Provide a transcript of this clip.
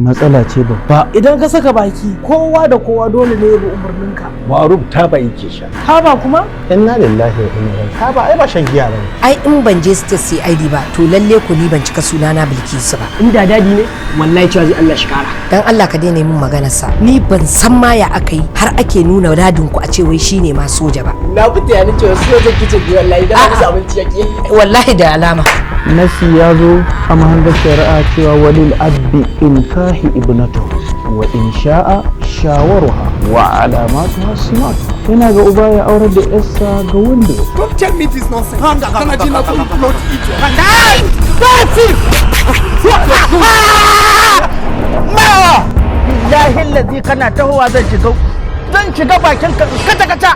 matsala ce babba. Idan ka saka baki kowa da kowa dole ne ya bi umarninka. Ma'ruf taba yake sha. Taba kuma? Inna lillahi wa inna ilaihi. Taba ai ba shan giya bane. Ai in ban je state CID ba to lalle ku ni ban cika sunana Bilkisu ba. Inda dadi ne wallahi cewa zai Allah shi kara. Dan Allah ka daina min maganar sa. Ni ban san ma ya aka yi har ake nuna dadin ku a ce wai shine ma soja ba. Na fita yana cewa soja kice wallahi da ba abinci yake. Wallahi da alama. Nasi ya zo a mahangar shari'a cewa walil abdi in kahi ibnatu wa in sha'a shawaruha wa alamatuha simat. Yana ga uba ya aurar da yarsa ga wanda. Don't tell me this nonsense. Kana ji na so not eat your hand. Billahi lazi kana tahowa zan shiga bakin ka kata